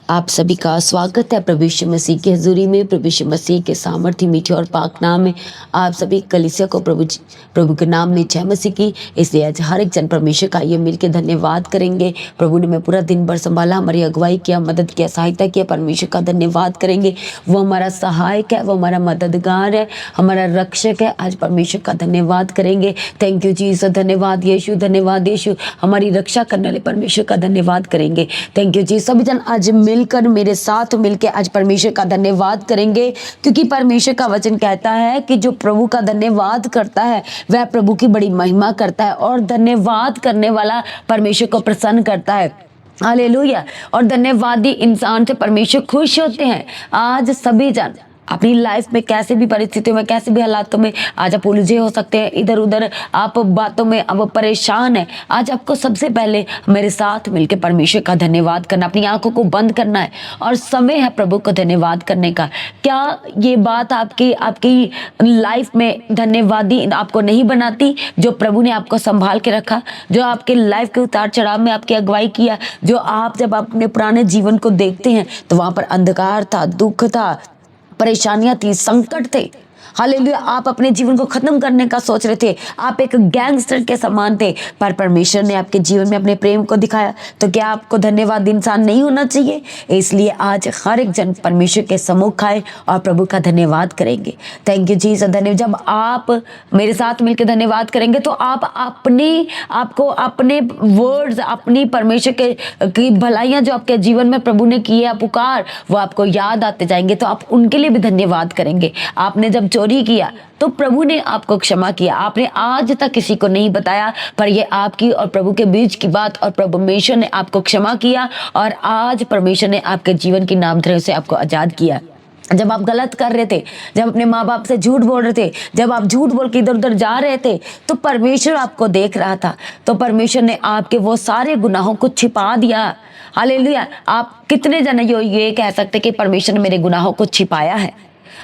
आप सभी का स्वागत है प्रभु यीशु मसीह की हजूरी में। प्रभु यीशु मसीह के सामर्थ्य मीठे और पाक नाम में आप सभी कलीसिया को प्रभु के नाम में जय मसीह की। इसलिए आज हर एक जन परमेश्वर का ये मिल के धन्यवाद करेंगे। प्रभु ने मैं पूरा दिन भर संभाला, हमारी अगुवाई किया, मदद किया, सहायता किया। परमेश्वर का धन्यवाद करेंगे। वो हमारा सहायक है, वो हमारा मददगार है, हमारा रक्षक है। आज परमेश्वर का धन्यवाद करेंगे। थैंक यू जीसस, धन्यवाद यीशु, धन्यवाद यीशु। हमारी रक्षा करने वाले परमेश्वर का धन्यवाद करेंगे। थैंक यू जी। सभी जन आज मिलकर मेरे साथ मिलकर आज परमेश्वर का धन्यवाद करेंगे, क्योंकि परमेश्वर का वचन कहता है कि जो प्रभु का धन्यवाद करता है वह प्रभु की बड़ी महिमा करता है, और धन्यवाद करने वाला परमेश्वर को प्रसन्न करता है। हालेलुया। और धन्यवादी इंसान से परमेश्वर खुश होते हैं। आज सभी जन अपनी लाइफ में कैसे भी परिस्थितियों में, कैसे भी हालातों में आज आप उलझे हो सकते हैं, इधर उधर आप बातों में अब परेशान है। आज आपको सबसे पहले मेरे साथ मिलकर परमेश्वर का धन्यवाद करना, अपनी आंखों को बंद करना है और समय है प्रभु को धन्यवाद करने का। क्या ये बात आपकी लाइफ में धन्यवादी आपको नहीं बनाती? जो प्रभु ने आपको संभाल के रखा, जो आपके लाइफ के उतार चढ़ाव में आपकी अगुवाई किया, जो आप जब अपने पुराने जीवन को देखते हैं तो वहां पर अंधकार था, दुख था, परेशानियां थी, संकट थे। हालेलुया। आप अपने जीवन को खत्म करने का सोच रहे थे, आप एक गैंगस्टर के समान थे, पर परमेश्वर ने आपके जीवन में अपने प्रेम को दिखाया। तो क्या आपको धन्यवाद इंसान नहीं होना चाहिए? इसलिए आज हर एक जन परमेश्वर के सम्मुख आए और प्रभु का धन्यवाद करेंगे। थैंक यू जी। धन्यवाद। जब आप मेरे साथ मिलकर धन्यवाद करेंगे तो आप आपको अपने वर्ड्स, अपनी परमेश्वर की भलाइयाँ जो आपके जीवन में प्रभु ने की है, पुकार, वो आपको याद आते जाएंगे। तो आप उनके लिए भी धन्यवाद करेंगे। आपने जब चोरी किया तो प्रभु ने आपको क्षमा किया। आपने आज तक किसी को नहीं बताया, पर ये आपकी और प्रभु के बीच की बात, और प्रभु परमेश्वर ने आपको क्षमा किया और आज परमेश्वर ने आपके जीवन की नामधराई से आपको आजाद किया। जब आप गलत कर रहे थे, जब अपने माँ बाप से झूठ बोल रहे थे, जब आप झूठ बोल के इधर उधर जा रहे थे, तो परमेश्वर आपको देख रहा था। तो परमेश्वर ने आपके वो सारे गुनाहों को छिपा दिया। हालेलुया। आप कितने जन ये कह सकते कि परमेश्वर ने मेरे गुनाहों को छिपाया है?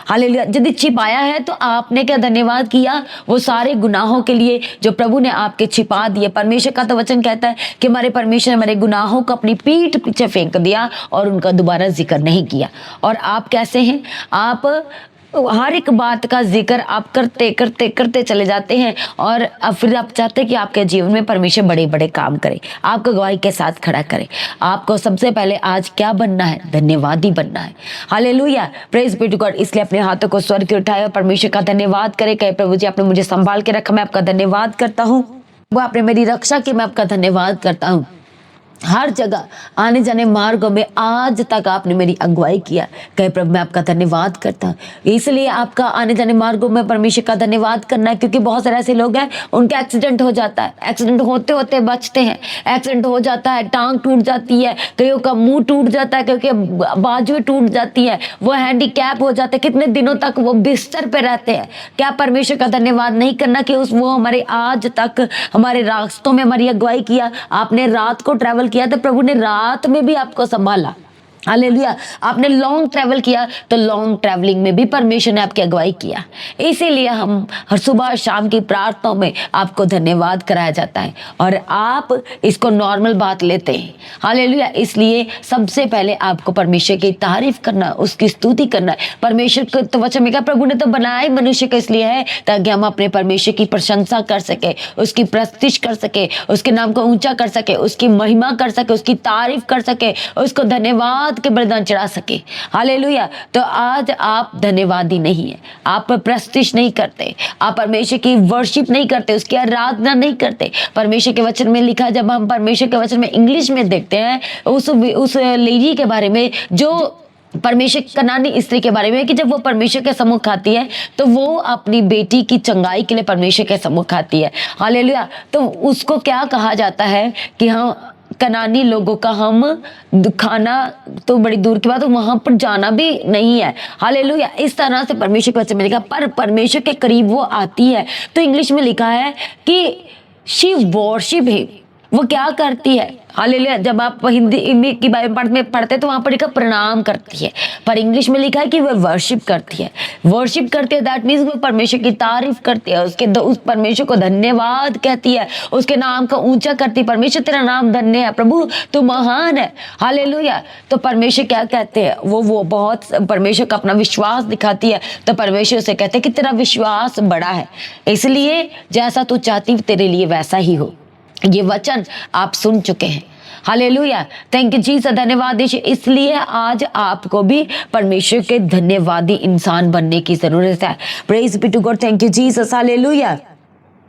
हालेलुया। यदि छिपाया है तो आपने क्या धन्यवाद किया वो सारे गुनाहों के लिए जो प्रभु ने आपके छिपा दिए। परमेश्वर का तो वचन कहता है कि हमारे परमेश्वर ने हमारे गुनाहों को अपनी पीठ पीछे फेंक दिया और उनका दोबारा जिक्र नहीं किया। और आप कैसे हैं? आप हर एक बात का जिक्र आप करते करते करते चले जाते हैं, और फिर आप चाहते हैं कि आपके जीवन में परमेश्वर बड़े बड़े काम करे, आपको गवाही के साथ खड़ा करे। आपको सबसे पहले आज क्या बनना है? धन्यवादी बनना है। Hallelujah. Praise be to God. इसलिए अपने हाथों को स्वर की उठाए और परमेश्वर का धन्यवाद करे। कहे प्रभु जी आपने मुझे संभाल के रखा, मैं आपका धन्यवाद करता हूँ। वो आपने मेरी रक्षा की, मैं आपका धन्यवाद करता हूँ। हर जगह आने जाने मार्गों में आज तक आपने मेरी अगुवाई किया। कहे प्रभु मैं आपका धन्यवाद करता हूँ। इसलिए आपका आने जाने मार्गों में परमेश्वर का धन्यवाद करना है, क्योंकि बहुत सारे ऐसे लोग हैं उनका एक्सीडेंट हो जाता है, एक्सीडेंट होते होते बचते हैं, एक्सीडेंट हो जाता है, टांग टूट जाती है, कईयों का मुंह टूट जाता है, क्योंकि बाजुएं टूट जाती है, वो हैंडीकैप हो जाते हैं, कितने दिनों तक वो बिस्तर पे रहते हैं। क्या परमेश्वर का धन्यवाद नहीं करना कि वो हमारे आज तक हमारे रास्तों में हमारी अगुवाई किया? आपने रात को ट्रैवल किया तो प्रभु ने रात में भी आपको संभाला। हालेलुया। आपने लॉन्ग ट्रैवल किया तो लॉन्ग ट्रैवलिंग में भी परमेश्वर ने आपकी अगुवाई किया। इसीलिए हम हर सुबह शाम की प्रार्थनाओं में आपको धन्यवाद कराया जाता है, और आप इसको नॉर्मल बात लेते हैं। हालेलुया। इसलिए सबसे पहले आपको परमेश्वर की तारीफ करना, उसकी स्तुति करना है। परमेश्वर को तो वचन में कहा प्रभु ने तो बनाया ही मनुष्य को इसलिए है ताकि हम अपने परमेश्वर की प्रशंसा कर सके, उसकी प्रस्तिश कर सके, उसके नाम को ऊंचा कर सके, उसकी महिमा कर सके, उसकी तारीफ कर सके, उसको धन्यवाद के बलिदान चढ़ा सके। हालेलुया। तो आज आप धन्यवादी नहीं है, आप प्रस्तिश नहीं करते, आप परमेश्वर की वर्शिप नहीं करते, उसकी आराधना नहीं करते। परमेश्वर के वचन में लिखा, जब हम परमेश्वर के वचन में इंग्लिश में देखते हैं उस लेडी के बारे में, जो परमेश्वर कनानी स्त्री के बारे में, कि जब वो परमेश्वर के सम्मुख आती है तो वो अपनी बेटी की चंगाई के लिए परमेश्वर के सम्मुख आती है। हालेलुया। तो उसको क्या कहा जाता है कि हाँ, कनानी लोगों का हम खाना तो बड़ी दूर की बात है, वहां पर जाना भी नहीं है। हालेलुया। इस तरह से परमेश्वर के वचन में लिखा, पर परमेश्वर के करीब वो आती है। तो इंग्लिश में लिखा है कि शी वर्शिप हिम। वो क्या करती है? हालेलुया। जब आप हिंदी की बाइबल में पढ़ते तो वहां पर लिखा प्रणाम करती है, पर इंग्लिश में लिखा है कि वह वर्शिप करती है। वर्शिप करती है दैट मीन्स वो परमेश्वर की तारीफ करती है, उस परमेश्वर को धन्यवाद कहती है, उसके नाम का ऊंचा करती है। परमेश्वर तेरा नाम धन्य है, प्रभु तू महान है। हालेलुया। तो परमेश्वर क्या कहते हैं? वो बहुत परमेश्वर का अपना विश्वास दिखाती है, तो परमेश्वर से कहते हैं कि तेरा विश्वास बड़ा है, इसलिए जैसा तू चाहती तेरे लिए वैसा ही हो। ये वचन आप सुन चुके हैं। हालेलुया। Thank you Jesus. धन्यवाद यीशु। इसलिए आज आपको भी परमेश्वर के धन्यवादी इंसान बनने की जरूरत है। Praise be to God. Thank you Jesus. Hallelujah.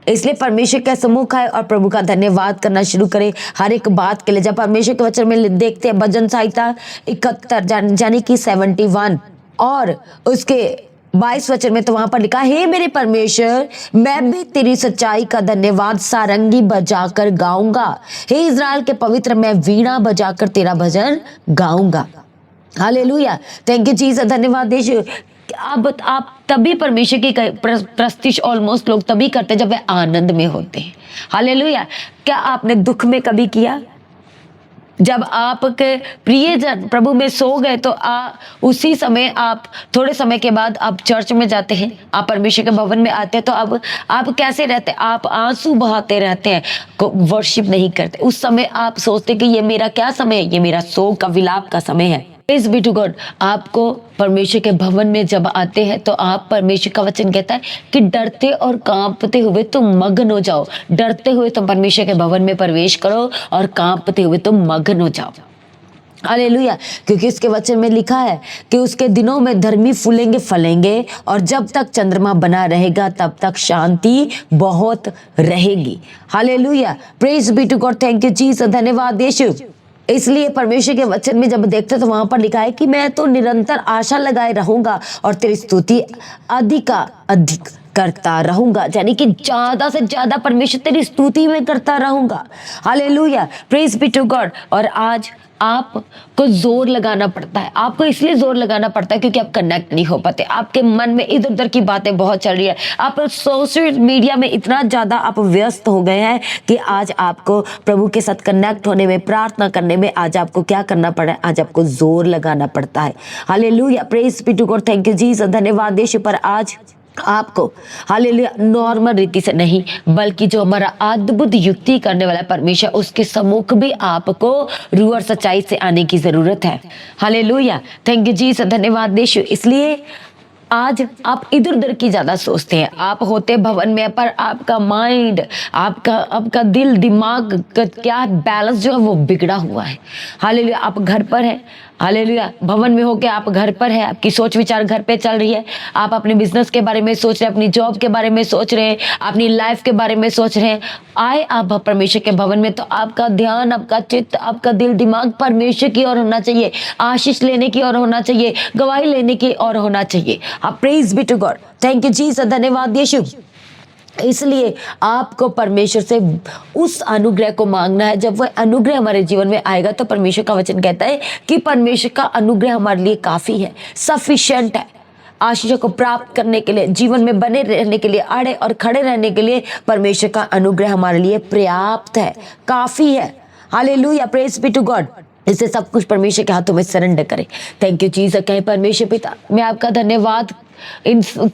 इसलिए परमेश्वर के सम्मुख आए और प्रभु का धन्यवाद करना शुरू करें हर एक बात के लिए। जब परमेश्वर के वचन में देखते हैं भजन संहिता 71 यानी कि 71 और उसके 22 वचन में, तो वहां पर लिखा हे मेरे परमेश्वर, मैं भी तेरी सच्चाई का धन्यवाद सारंगी बजाकर गाऊंगा। हे इज़राइल के पवित्र, मैं वीणा बजाकर तेरा भजन गाऊंगा। हालेलुया। Thank you Jesus. धन्यवाद यीशु। अब आप तभी परमेश्वर की प्रस्तुति ऑलमोस्ट लोग तभी करते जब वे आनंद में होते हैं। हालेलुया। क्या आपने दुख में कभी किया? जब आपके प्रियजन प्रभु में सो गए तो उसी समय आप थोड़े समय के बाद आप चर्च में जाते हैं, आप परमेश्वर के भवन में आते हैं, तो अब आप कैसे रहते हैं? आप आंसू बहाते रहते हैं, वर्शिप नहीं करते। उस समय आप सोचते कि ये मेरा क्या समय है? ये मेरा शोक का विलाप का समय है। Praise be to God. आपको परमेश्वर के भवन में जब आते हैं तो आप, परमेश्वर का वचन कहता है कि डरते और कांपते हुए तुम मग्न हो जाओ। डरते हुए तुम परमेश्वर के भवन में प्रवेश करो और कांपते हुए तुम मग्न हो जाओ। हालेलुया। क्योंकि इसके वचन में लिखा है कि उसके दिनों में धर्मी फूलेंगे फलेंगे, और जब तक चंद्रमा बना रहेगा तब तक शांति बहुत रहेगी। Hallelujah. Praise be to God. Thank you Jesus. धन्यवाद यीशु। इसलिए परमेश्वर के वचन में जब देखते तो वहां पर लिखा है कि मैं तो निरंतर आशा लगाए रहूंगा और तेरी स्तुति अधिक करता रहूंगा, यानी कि ज्यादा से ज्यादा परमेश्वर तेरी स्तुति में करता रहूंगा। Hallelujah. Praise be to God. और आज आपको जोर लगाना पड़ता है। आपको इसलिए जोर लगाना पड़ता है क्योंकि आप कनेक्ट नहीं हो पाते। आपके मन में इधर उधर की बातें बहुत चल रही है। आप सोशल मीडिया में इतना ज्यादा आप व्यस्त हो गए हैं कि आज आपको प्रभु के साथ कनेक्ट होने में, प्रार्थना करने में आज आपको क्या करना पड़ा है? आज आपको जोर लगाना पड़ता है। Hallelujah. Praise be to God. Thank you Jesus. धन्यवाद यीशु। पर आज आपको हालेलुया नॉर्मल रीति से नहीं, बल्कि जो हमारा अद्भुत युक्ति करने वाला परमेश्वर, उसके सम्मुख भी आपको रूह और सच्चाई से आने की जरूरत है। हालेलुया। Thank you Jesus. धन्यवाद यीशु। इसलिए आज आप इधर उधर की ज्यादा सोचते हैं। आप होते भवन में, पर आपका माइंड, आपका दिल दिमाग का क्या बैलेंस जो है वो बिगड़ा हुआ है। हालेलुया। आप घर पर हैं, हालेलुया, भवन में होके आप घर पर है, आपकी सोच विचार घर पे चल रही है। आप अपने बिजनेस के बारे में सोच रहे हैं, अपनी जॉब के बारे में सोच रहे हैं, अपनी लाइफ के बारे में सोच रहे हैं। आए आप परमेश्वर के भवन में तो आपका ध्यान, आपका चित्त, आपका दिल दिमाग परमेश्वर की ओर होना चाहिए, आशीष लेने की ओर होना चाहिए, गवाही लेने की ओर होना चाहिए। आप praise be to God. Thank you Jesus. धन्यवाद यीशु। इसलिए आपको परमेश्वर से उस अनुग्रह को मांगना है। जब वह अनुग्रह हमारे जीवन में आएगा तो परमेश्वर का वचन कहता है कि परमेश्वर का अनुग्रह हमारे लिए काफी है, सफिशिएंट है। आशीषों को प्राप्त करने के लिए, जीवन में बने रहने के लिए, अड़े और खड़े रहने के लिए परमेश्वर का अनुग्रह हमारे लिए पर्याप्त है, काफी है। Hallelujah. Praise be to God. इससे सब कुछ परमेश्वर के हाथों में सरेंडर करें। Thank you Jesus. कहें परमेश्वर पिता, मैं आपका धन्यवाद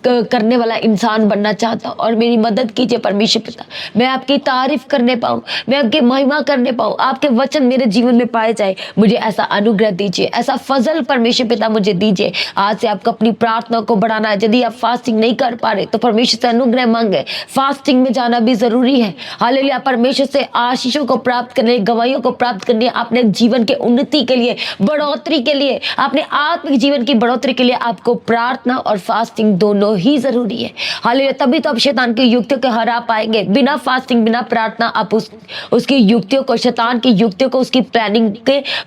करने वाला इंसान बनना चाहता हूँ और मेरी मदद कीजिए परमेश्वर पिता। मैं आपकी तारीफ करने पाऊँ, मैं आपकी महिमा करने पाऊँ, आपके वचन मेरे जीवन में पाए जाए। मुझे ऐसा अनुग्रह दीजिए, ऐसा फजल परमेश्वर पिता मुझे दीजिए। आज से आपको अपनी प्रार्थना को बढ़ाना है। यदि आप फास्टिंग नहीं कर पा रहे तो परमेश्वर से अनुग्रह मांगे। फास्टिंग में जाना भी जरूरी है। हालेलुया। परमेश्वर से आशीषों को प्राप्त करने, गवाहियों को प्राप्त करने, अपने जीवन के उन्नति के लिए, बढ़ोतरी के लिए, अपने आत्मिक जीवन की बढ़ोतरी के लिए आपको प्रार्थना और फास्टिंग दोनों ही जरूरी है। हालेलुया। तभी तो आप शैतान की युक्तियों को हरा पाएंगे। बिना फास्टिंग, बिना प्रार्थना आप उसकी युक्तियों को, शैतान की युक्तियों को, उसकी प्लानिंग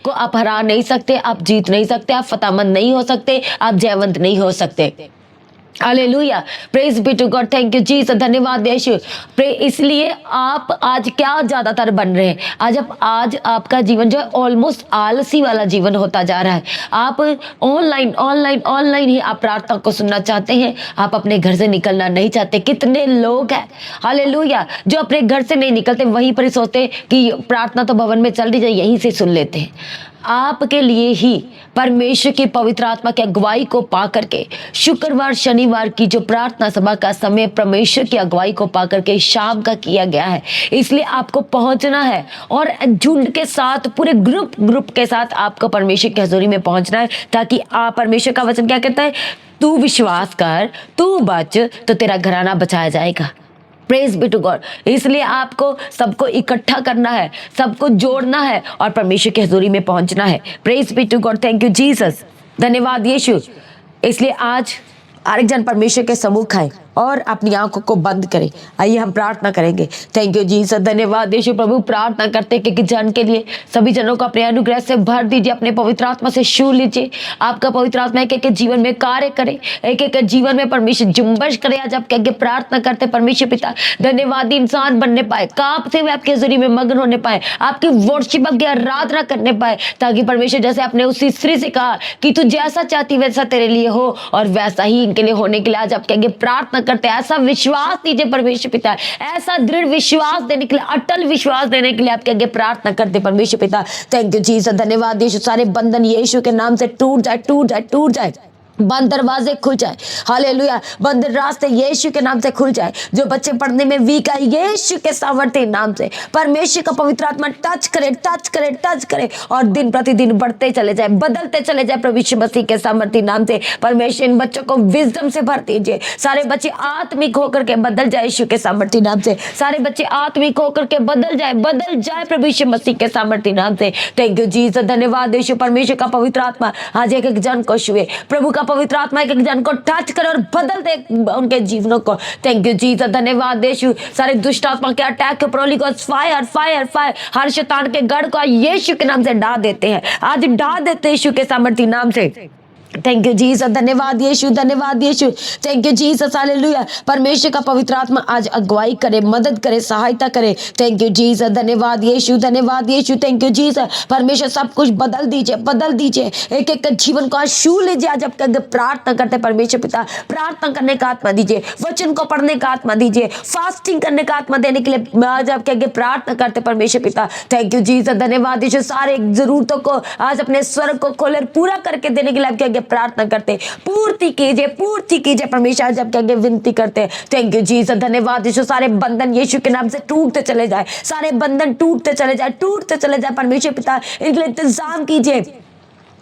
को आप हरा नहीं सकते, आप जीत नहीं सकते, आप फतेहमंद नहीं हो सकते, आप जयवंत नहीं हो सकते। Hallelujah, praise be to God, thank you Jesus, धन्यवाद यीशु। प्रे इसलिए आप आज क्या ज्यादातर बन रहे हैं, आज आपका जीवन जो है ऑलमोस्ट आलसी वाला जीवन होता जा रहा है। आप ऑनलाइन ऑनलाइन ऑनलाइन ही आप प्रार्थना को सुनना चाहते हैं, आप अपने घर से निकलना नहीं चाहते। कितने लोग हैं हालेलुया जो अपने घर से नहीं निकलते, वहीं पर ही सोचते हैं कि प्रार्थना तो भवन में चल रही है, यहीं से सुन लेते हैं। आपके लिए ही परमेश्वर की पवित्र आत्मा की अगुवाई को पा करके शुक्रवार शनिवार की जो प्रार्थना सभा का समय परमेश्वर की अगुवाई को पा करके शाम का किया गया है। इसलिए आपको पहुंचना है और झुंड के साथ पूरे ग्रुप के साथ आपको परमेश्वर की हजूरी में पहुंचना है, ताकि आप परमेश्वर का वचन क्या कहता है, तू विश्वास कर, तू बच तो तेरा घराना बचाया जाएगा। Praise be to God. इसलिए आपको सबको इकट्ठा करना है, सबको जोड़ना है और परमेश्वर की हजूरी में पहुंचना है। Praise be to God, thank you Jesus, धन्यवाद यीशु। इसलिए आज हर एक जन परमेश्वर के सम्मुख आए और अपनी आंखों को बंद करें। आइए हम प्रार्थना करेंगे। थैंक यू जीसस, धन्यवाद यीशु। प्रभु प्रार्थना करते कि जन के लिए सभी जनों को अपने अनुग्रह से भर दीजिए, अपने पवित्र आत्मा से छू लीजिए। आपका पवित्र आत्मा एक एक जीवन में कार्य करे, एक एक जीवन में परमेश्वर जुम्बश करे। आज आप कह प्रार्थना करते परमेश्वर पिता, धन्यवाद इंसान बनने पाए, कांपते हुए आपके जरिए में मग्न होने पाए, आपकी वर्शिप की आराधना करने पाए, ताकि परमेश्वर जैसे आपने उसी स्त्री से कहा कि तू जैसा चाहती वैसा तेरे लिए हो, और वैसा ही इनके लिए होने के लिए आज आप कहेंगे प्रार्थना करते हैं। ऐसा विश्वास दीजिए परमेश्वर पिता, ऐसा दृढ़ विश्वास देने के लिए, अटल विश्वास देने के लिए आप कहेंगे प्रार्थना करते परमेश्वर पिता। थैंक यू जीसस, धन्यवाद यीशु। सारे बंधन यीशु के नाम से टूट जाए, टूट जाए, टूट जाए। बंद दरवाजे खुल जाए, हालेलुया। बंद रास्ते यीशु के नाम से खुल जाए। जो बच्चे पढ़ने में वीक है, यीशु के सामर्थ्य नाम से परमेश्वर का पवित्र आत्मा टच करे, टच करे, टच करे, और दिन प्रतिदिन बढ़ते चले जाए, बदलते चले जाए प्रभु यीशु मसीह के सामर्थ्य नाम से। परमेश्वर इन बच्चों को विजडम से भर दीजिए। सारे बच्चे आत्मिक होकर के बदल जाए यीशु के सामर्थ्य नाम से। सारे बच्चे आत्मिक होकर के बदल जाए प्रभु यीशु मसीह के सामर्थ्य नाम से। थैंक यू जीसस, धन्यवाद यीशु। परमेश्वर का पवित्र आत्मा आज एक एक जन को छुए, प्रभु का पवित्र आत्मा एक जन को टच करे और बदल दे उनके जीवनों को। थैंक यू जीसस, धन्यवाद यीशु। सारे दुष्ट आत्मा के अटैक के प्रोली को फायर फायर फायर, हर शैतान के गढ़ को यीशु के नाम से ढा देते हैं, आज ढा देते यीशु के सामर्थ्य नाम से। थैंक यू जीसस, धन्यवाद यीशु, धन्यवाद यीशु। Thank you Jesus, hallelujah. परमेश्वर का पवित्र आत्मा आज अगुवाई करे, मदद करे, सहायता करे। थैंक यू जीसस, धन्यवाद यीशु, धन्यवाद यीशु। Thank you Jesus. परमेश्वर सब कुछ बदल दीजिए, बदल दीजिए। एक एक जीवन को आज छू लीजिए। आज आप प्रार्थना करते परमेश्वर पिता, प्रार्थना करने का आत्मा दीजिए, वचन को पढ़ने का आत्मा दीजिए, फास्टिंग करने का आत्मा देने के लिए आज आप कहेंगे प्रार्थना करते परमेश्वर पिता। थैंक यू जीसस, धन्यवाद यीशु। सारे जरूरतों को आज अपने स्वर्ग को खोले, पूरा करके देने के लिए आप कहेंगे प्रार्थना करते, पूर्ति कीजिए परमेश्वर। आज आप कहेंगे विनती करते हैं। थैंक यू जीसस, धन्यवाद यीशु। सारे बंधन यीशु के नाम से टूटते चले जाए, सारे बंधन टूटते चले जाए, टूटते चले जाए परमेश्वर पिता। इनके लिए इंतजाम कीजिए,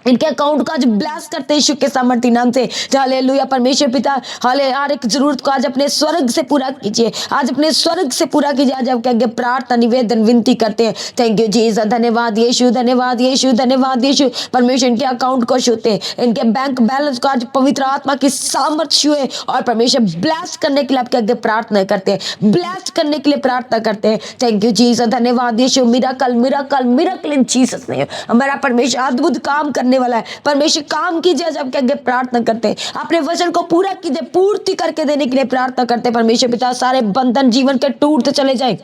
इनके अकाउंट को आज ब्लेस करते हैं यीशु के सामर्थ्य नाम से। हालेलुया परमेश्वर पिता, हाले हर एक जरूरत को आज अपने स्वर्ग से पूरा कीजिए, आज अपने स्वर्ग से पूरा कीजिए। आज आप कहेंगे प्रार्थना निवेदन विनती करते हैं। थैंक यू जीसस, धन्यवाद यीशु, धन्यवाद यीशु, धन्यवाद यीशु। परमेश्वर इनके अकाउंट को छूते हैं, इनके बैंक बैलेंस को आज पवित्र आत्मा की सामर्थ्य छुए, और परमेश्वर ब्लेस करने के लिए आप कहेंगे प्रार्थना करते हैं, ब्लेस करने के लिए प्रार्थना करते हैं। थैंक यू जीसस, धन्यवाद यीशु। Miracle miracle miracle in Jesus name. हमारा परमेश्वर अद्भुत काम करने वाला है। परमेश्वर काम कीजिए। जब कहेंगे प्रार्थना करते हैं, अपने वचन को पूरा कीजिए, पूर्ति करके देने के लिए प्रार्थना करते हैं परमेश्वर पिता। सारे बंधन जीवन के टूटते चले जाए,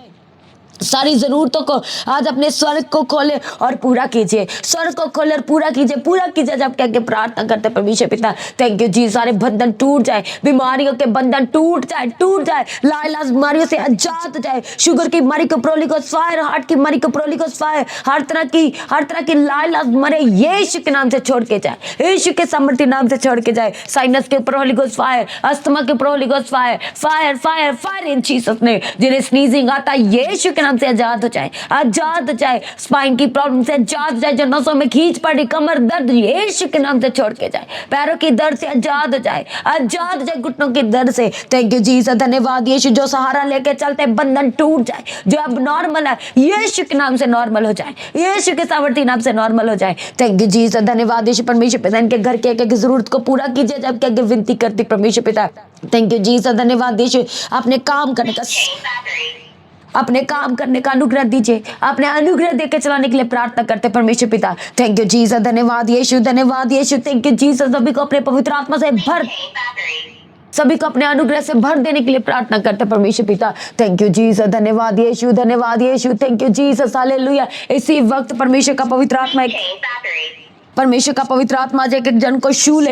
सारी जरूरतों को आज अपने स्वर्ग को खोले और पूरा कीजिए, स्वर्ग को खोले और पूरा कीजिए, पूरा कीजिए। जब कह के प्रार्थना करते परमेश्वर पिता। थैंक यू जी। सारे बंधन टूट जाए, बीमारियों के बंधन टूट जाए, टूट जाए, लाइलाज बीमारियों से आजाद जाए। शुगर की बीमारी को प्रोली को फायर, हार्ट की बीमारी को प्रोली को फायर, हर तरह की लाइलाज बीमारी यीशु के नाम से छोड़ के जाए, यीशु के सामर्थ्य नाम से छोड़ के जाए। साइनस के प्रोली को फायर, अस्थमा के प्रोली को fire, fire fire fire in Jesus ने। जिन्हें स्नीजिंग आता है यीशु के से आजाद हो जाए, आजाद हो जाए। स्पाइन की प्रॉब्लम से आजाद हो जाए, जो नसों में खींच पड़ी, कमर दर्द यीशु के नाम से छोड़ के जाए, पैरों की दर्द से आजाद हो जाए, आजाद हो जाए घुटनों की दर्द से। थैंक यू जीसस, धन्यवाद यीशु। जो सहारा लेके चलते बंधन टूट जाए, जो अब नॉर्मल है यीशु के नाम से नॉर्मल हो जाए, यीशु के सामर्थ्य नाम से नॉर्मल हो जाए। थैंक यू जीसस, धन्यवाद यीशु। परमेश्वर पिता इनके घर के एक जरूरत को पूरा कीजिए। जब क्या विनती करती परमेश्वर पिता। थैंक यू जीसस, धन्यवाद यीशु। अपने काम करने का अनुग्रह दीजिए, अपने अनुग्रह देकर चलाने के लिए प्रार्थना करते परमेश्वर पिता। थैंक यू जीसस, धन्यवाद यीशु, धन्यवाद यीशु। Thank you Jesus. सभी को अपने पवित्र आत्मा से भर सभी को अपने अनुग्रह से भर देने के लिए प्रार्थना करते हैं परमेश्वर पिता। थैंक यू जीसस, धन्यवाद यीशु, धन्यवाद यीशु, थैंक यू जीसस, हालेलुया। इसी वक्त परमेश्वर का पवित्र आत्मा परमेश्वर का पवित्र आत्मा एक एक जन को छू ले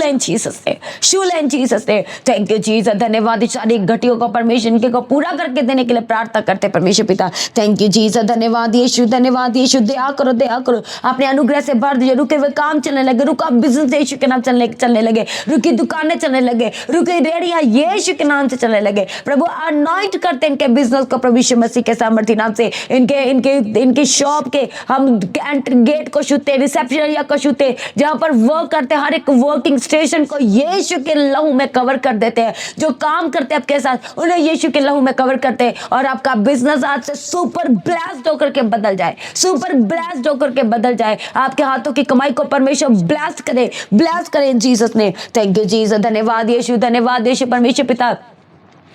इन जीसस ने, छू ले इन जीसस ने। थैंक यू जीसस, धन्यवाद। सारी घटियों को परमेश्वर इनके को पूरा करके देने के लिए प्रार्थना करते हैं परमेश्वर पिता। थैंक यू जीसस, धन्यवाद यीशु, धन्यवाद यीशु। दया करो, दया करो, अपने अनुग्रह से भर दीजिए। रुके हुए काम चलने लगे, रुका बिजनेस यीशु के नाम चलने लगे, रुकी दुकानें चलने लगे, रुकी रेडियां यीशु के नाम से चलने लगे। प्रभु अनॉइंट करते हैं इनके बिजनेस को प्रभु यीशु मसीह के सामर्थ्य नाम से। इनके शॉप के हम गेट को छूते, रिसेप्शन या को छूते, जहां पर वर्क करते हर एक वर्किंग स्टेशन को यीशु के लहू में कवर कर देते हैं। जो काम करते हैं आपके साथ उन्हें यीशु के लहू में कवर करते हैं। और आपका बिजनेस आज से सुपर ब्लेस्ड होकर के बदल जाए, सुपर ब्लेस्ड होकर के बदल जाए। आपके हाथों की कमाई को परमेश्वर ब्लेस करे जीसस ने। थैंक यू जीसस, धन्यवाद यीशु, धन्यवाद यीशु। परमेश्वर पिता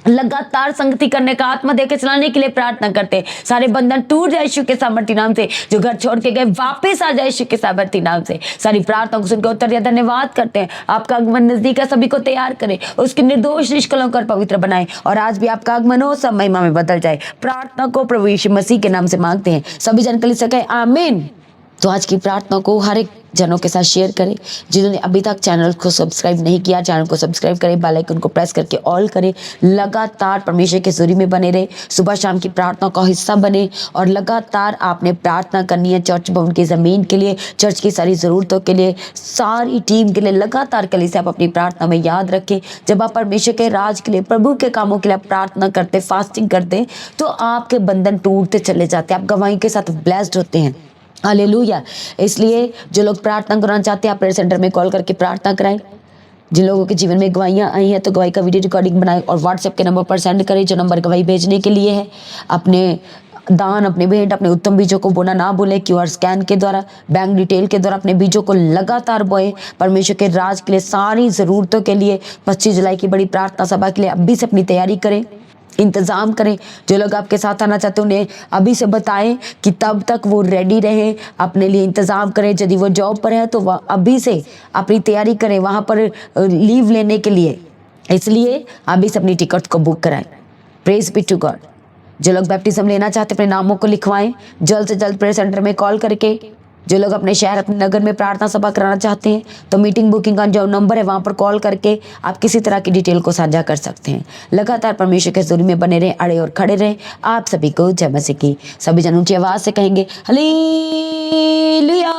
लगातार संगति करने का आत्मा देके चलाने के लिए प्रार्थना करते हैं। सारे बंधन टूट जाए यीशु के सामर्थ्य नाम से। जो घर छोड़ के गए वापस आ जाए यीशु के सामर्थ्य नाम से। सारी प्रार्थना को सुनकर उत्तर दिया, धन्यवाद करते हैं। आपका आगमन नजदीक है, सभी को तैयार करें, उसके निर्दोष निष्कलंक कर पवित्र बनाए। और आज भी आपका आगमन हो, सब महिमा में बदल जाए। प्रार्थना को प्रभु यीशु मसीह के नाम से मांगते हैं। सभी जन कलीसिया कहे आमीन। तो आज की प्रार्थना को हर एक जनों के साथ शेयर करें। जिन्होंने अभी तक चैनल को सब्सक्राइब नहीं किया, चैनल को सब्सक्राइब करें, बेल आइकन को प्रेस करके ऑल करें। लगातार परमेश्वर के ज़रिए में बने रहे, सुबह शाम की प्रार्थना का हिस्सा बने। और लगातार आपने प्रार्थना करनी है चर्च भवन की ज़मीन के लिए, चर्च की सारी ज़रूरतों के लिए, सारी टीम के लिए। लगातार कलीसिया आप अपनी प्रार्थना में याद रखें। जब आप परमेश्वर के राज के लिए, प्रभु के कामों के लिए प्रार्थना करते, फास्टिंग करते, तो आपके बंधन टूटते चले जाते हैं। आप गवाही के साथ ब्लेस्ड होते हैं। हालेलुया। इसलिए जो लोग प्रार्थना कराना चाहते हैं, आप प्रेयर सेंटर में कॉल करके प्रार्थना कराएं। जिन लोगों के जीवन में गवाहियाँ आई हैं तो गवाही का वीडियो रिकॉर्डिंग बनाएं और व्हाट्सएप के नंबर पर सेंड करें, जो नंबर गवाही भेजने के लिए है। अपने दान, अपने भेंट, अपने उत्तम बीजों को बोना ना भूलें। क्यूआर स्कैन के द्वारा, बैंक डिटेल के द्वारा अपने बीजों को लगातार बोएं। परमेश्वर के राज के लिए, सारी ज़रूरतों के लिए, 25 जुलाई की बड़ी प्रार्थना सभा के लिए अभी से अपनी तैयारी करें, इंतज़ाम करें। जो लोग आपके साथ आना चाहते हैं उन्हें अभी से बताएं कि तब तक वो रेडी रहें, अपने लिए इंतज़ाम करें। यदि वो जॉब पर है तो वह अभी से अपनी तैयारी करें वहाँ पर लीव लेने के लिए। इसलिए अभी से अपनी टिकट को बुक कराएं। Praise be to God. जो लोग बैप्टिज्म लेना चाहते हैं अपने नामों को लिखवाएं जल्द से जल्द प्रेयर सेंटर में कॉल करके। जो लोग अपने शहर, अपने नगर में प्रार्थना सभा कराना चाहते हैं तो मीटिंग बुकिंग का जो नंबर है वहाँ पर कॉल करके आप किसी तरह की डिटेल को साझा कर सकते हैं। लगातार परमेश्वर के ज़रिए में बने रहें, अड़े और खड़े रहें। आप सभी को जय मसीह की। सभी जन ऊंची आवाज़ से कहेंगे हालेलुया।